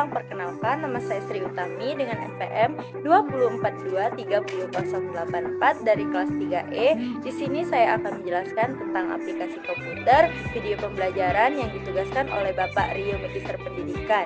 siang, perkenalkan nama saya Sri Utami dengan NPM 204230084 dari kelas 3E. Di sini saya akan menjelaskan tentang aplikasi komputer, video pembelajaran yang ditugaskan oleh Bapak Rio, Magister Pendidikan.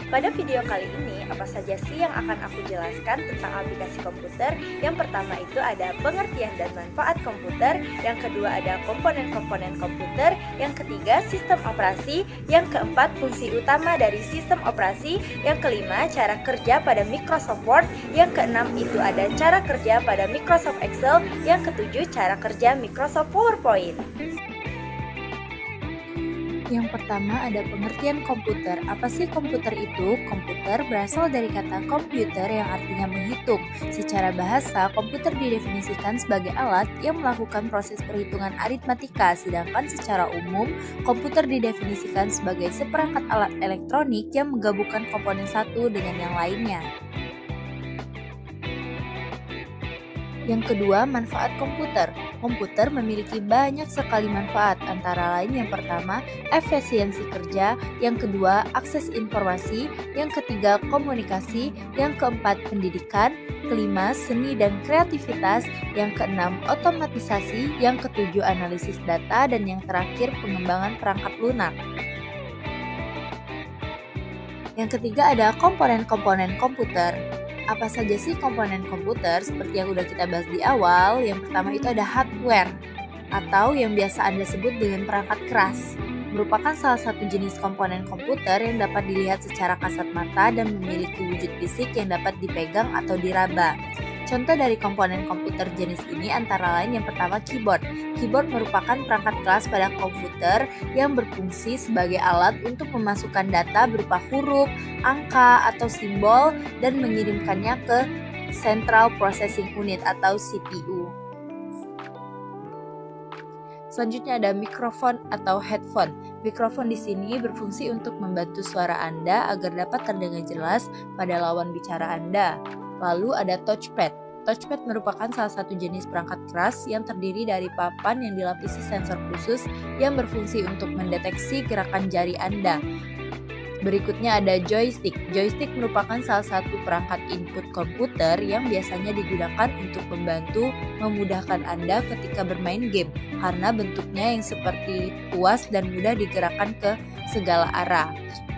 Pada video kali ini, apa saja sih yang akan aku jelaskan tentang aplikasi komputer? Yang pertama itu ada pengertian dan manfaat komputer, yang kedua ada komponen-komponen komputer, yang ketiga sistem operasi, yang keempat fungsi utama dari sistem operasi, yang kelima cara kerja pada Microsoft Word, yang keenam itu ada cara kerja pada Microsoft Excel, yang ketujuh cara kerja Microsoft PowerPoint. Yang pertama ada pengertian komputer. Apa sih komputer itu? Komputer berasal dari kata komputer yang artinya menghitung. Secara bahasa, komputer didefinisikan sebagai alat yang melakukan proses perhitungan aritmatika, sedangkan secara umum, komputer didefinisikan sebagai seperangkat alat elektronik yang menggabungkan komponen satu dengan yang lainnya. Yang kedua, manfaat komputer. Komputer memiliki banyak sekali manfaat, antara lain yang pertama, efisiensi kerja, yang kedua, akses informasi, yang ketiga, komunikasi, yang keempat, pendidikan, kelima, seni dan kreativitas, yang keenam, otomatisasi, yang ketujuh, analisis data, dan yang terakhir, pengembangan perangkat lunak. Yang ketiga ada komponen-komponen komputer. Apa saja sih komponen komputer? Seperti yang udah kita bahas di awal, yang pertama itu ada hardware atau yang biasa Anda sebut dengan perangkat keras. Merupakan salah satu jenis komponen komputer yang dapat dilihat secara kasat mata dan memiliki wujud fisik yang dapat dipegang atau diraba. Contoh dari komponen komputer jenis ini antara lain yang pertama keyboard. Keyboard merupakan perangkat keras pada komputer yang berfungsi sebagai alat untuk memasukkan data berupa huruf, angka, atau simbol dan mengirimkannya ke Central Processing Unit atau CPU. Selanjutnya ada mikrofon atau headphone. Mikrofon di sini berfungsi untuk membantu suara Anda agar dapat terdengar jelas pada lawan bicara Anda. Lalu ada touchpad. Touchpad merupakan salah satu jenis perangkat keras yang terdiri dari papan yang dilapisi sensor khusus yang berfungsi untuk mendeteksi gerakan jari Anda. Berikutnya ada joystick. Joystick merupakan salah satu perangkat input komputer yang biasanya digunakan untuk memudahkan Anda ketika bermain game karena bentuknya yang seperti tuas dan mudah digerakkan ke segala arah.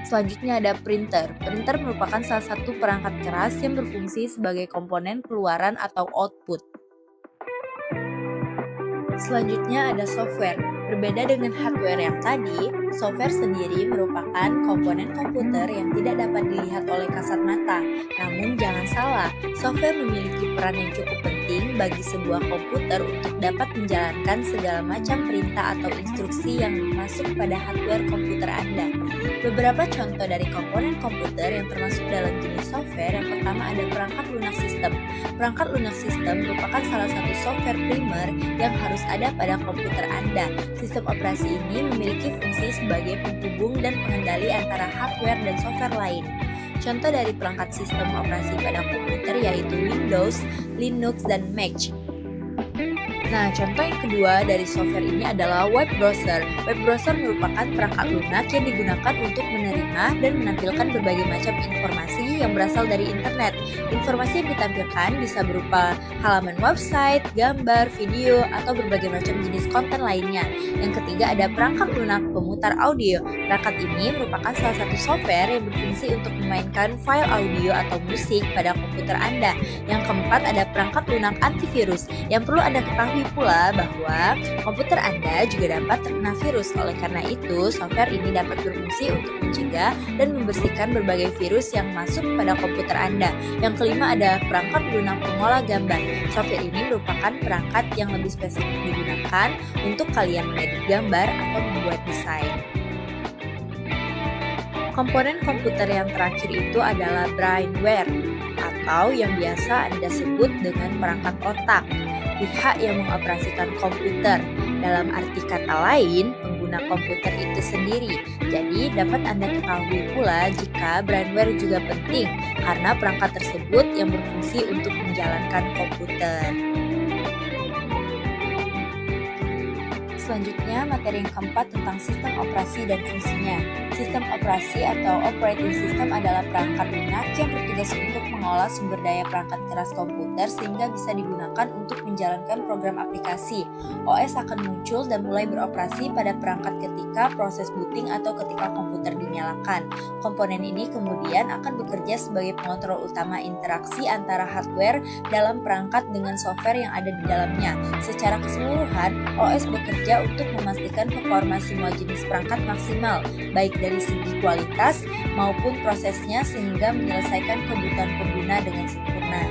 Selanjutnya ada printer. Printer merupakan salah satu perangkat keras yang berfungsi sebagai komponen keluaran atau output. Selanjutnya ada software. Berbeda dengan hardware yang tadi, software sendiri merupakan komponen komputer yang tidak dapat dilihat oleh kasat mata. Namun jangan salah, software memiliki peran yang cukup penting bagi sebuah komputer untuk dapat menjalankan segala macam perintah atau instruksi yang masuk pada hardware komputer Anda. Beberapa contoh dari komponen komputer yang termasuk dalam jenis software, yang pertama ada perangkat lunak sistem. Perangkat lunak sistem merupakan salah satu software primer yang harus ada pada komputer Anda. Sistem operasi ini memiliki fungsi sebagai penghubung dan pengendali antara hardware dan software lain. Contoh dari perangkat sistem operasi pada komputer yaitu Windows, Linux, dan Mac. Nah, contoh yang kedua dari software ini adalah web browser. Web browser merupakan perangkat lunak yang digunakan untuk menerima dan menampilkan berbagai macam informasi yang berasal dari internet. Informasi yang ditampilkan bisa berupa halaman website, gambar, video, atau berbagai macam jenis konten lainnya. Yang ketiga ada perangkat lunak pemutar audio. Perangkat ini merupakan salah satu software yang berfungsi untuk memainkan file audio atau musik pada komputer Anda. Yang keempat ada perangkat lunak antivirus. Yang perlu Anda ketahui pula bahwa komputer Anda juga dapat terkena virus. Oleh karena itu, software ini dapat berfungsi untuk mencegah dan membersihkan berbagai virus yang masuk pada komputer Anda. Yang kelima ada perangkat lunak pengolah gambar. Software ini merupakan perangkat yang lebih spesifik digunakan untuk kalian mengedit gambar atau membuat desain. Komponen komputer yang terakhir itu adalah brainware atau yang biasa Anda sebut dengan perangkat otak. Pihak yang mengoperasikan komputer. Dalam arti kata lain, pengguna komputer itu sendiri. Jadi dapat Anda ketahui pula jika brainware juga penting karena perangkat tersebut yang berfungsi untuk menjalankan komputer. Selanjutnya, materi yang keempat tentang sistem operasi dan fungsinya. Sistem operasi atau operating system adalah perangkat lunak yang bertugas untuk mengolah sumber daya perangkat keras komputer sehingga bisa digunakan untuk menjalankan program aplikasi. OS akan muncul dan mulai beroperasi pada perangkat ketika proses booting atau ketika komputer dinyalakan. Komponen ini kemudian akan bekerja sebagai pengontrol utama interaksi antara hardware dalam perangkat dengan software yang ada di dalamnya. Secara keseluruhan, OS bekerja untuk memastikan performa semua jenis perangkat maksimal, baik dari segi kualitas maupun prosesnya sehingga menyelesaikan kebutuhan pengguna dengan sempurna.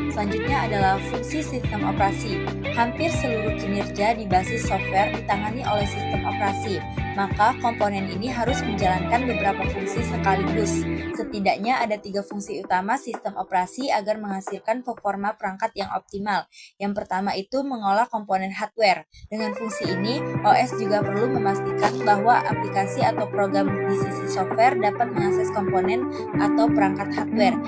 Selanjutnya adalah fungsi sistem operasi. Hampir seluruh kinerja di basis software ditangani oleh sistem operasi, maka komponen ini harus menjalankan beberapa fungsi sekaligus. Setidaknya ada 3 fungsi utama sistem operasi agar menghasilkan performa perangkat yang optimal. Yang pertama itu mengolah komponen hardware. Dengan fungsi ini, OS juga perlu memastikan bahwa aplikasi atau program di sisi software dapat mengakses komponen atau perangkat hardware.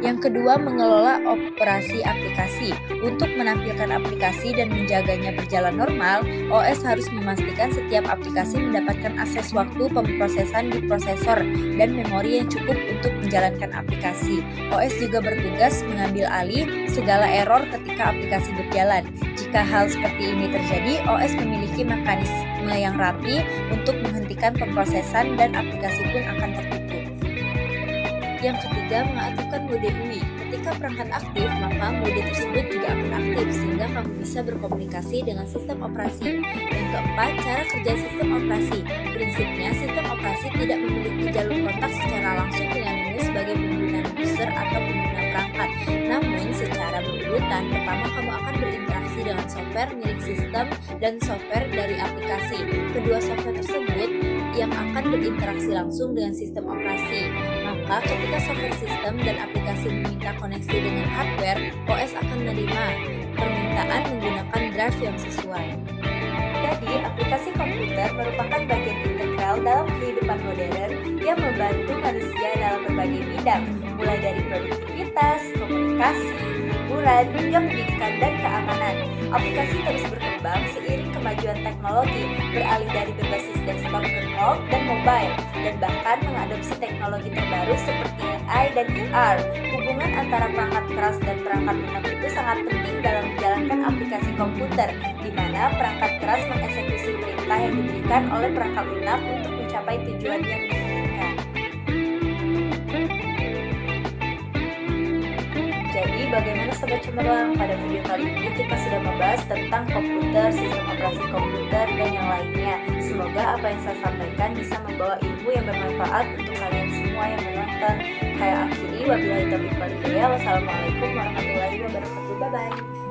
Yang kedua, mengelola operasi aplikasi. Untuk menampilkan aplikasi dan menjaganya berjalan normal, OS harus memastikan setiap aplikasi mendapatkan akses waktu pemrosesan di prosesor dan memori yang cukup untuk menjalankan aplikasi. OS juga bertugas mengambil alih segala error ketika aplikasi berjalan. Jika hal seperti ini terjadi, OS memiliki mekanisme yang rapi untuk menghentikan pemrosesan dan aplikasi pun akan tertutup. Yang ketiga, mengaktifkan mode UI. Ketika perangkat aktif, maka mode tersebut juga akan aktif sehingga kamu bisa berkomunikasi dengan sistem operasi. Yang keempat, cara kerja sistem operasi. Prinsipnya, sistem operasi tidak memiliki jalur kontak secara langsung denganmu sebagai pengguna user atau pengguna perangkat. Namun, secara berurutan, pertama kamu akan berinteraksi dengan software milik sistem dan software dari aplikasi. Kedua software tersebut yang akan berinteraksi langsung dengan sistem operasi. Maka ketika software sistem dan aplikasi meminta koneksi dengan hardware, OS akan menerima permintaan menggunakan drive yang sesuai. Jadi, aplikasi komputer merupakan bagian integral dalam kehidupan modern yang membantu manusia dalam berbagai bidang, mulai dari produktivitas, komunikasi, hiburan, hingga pendidikan dan keamanan. Aplikasi terus berkembang seiring kemajuan teknologi, beralih dari berbasis desktop ke cloud dan mobile, dan bahkan mengadopsi teknologi terbaru seperti AI dan VR. Hubungan antara perangkat keras dan perangkat lunak itu sangat penting dalam menjalankan aplikasi komputer, di mana perangkat keras mengeksekusi perintah yang diberikan oleh perangkat lunak untuk mencapai tujuan yang diinginkan. Jadi, bagaimana Sobat Cemerlang? Pada video kali ini kita sudah membahas tentang komputer, sistem operasi komputer, dan yang lainnya. Semoga apa yang saya sampaikan bisa membawa ilmu yang bermanfaat untuk kalian semua yang menonton. Saya akhiri, wabillahi taufiq wal hidayah. Wassalamualaikum warahmatullahi wabarakatuh. Bye-bye.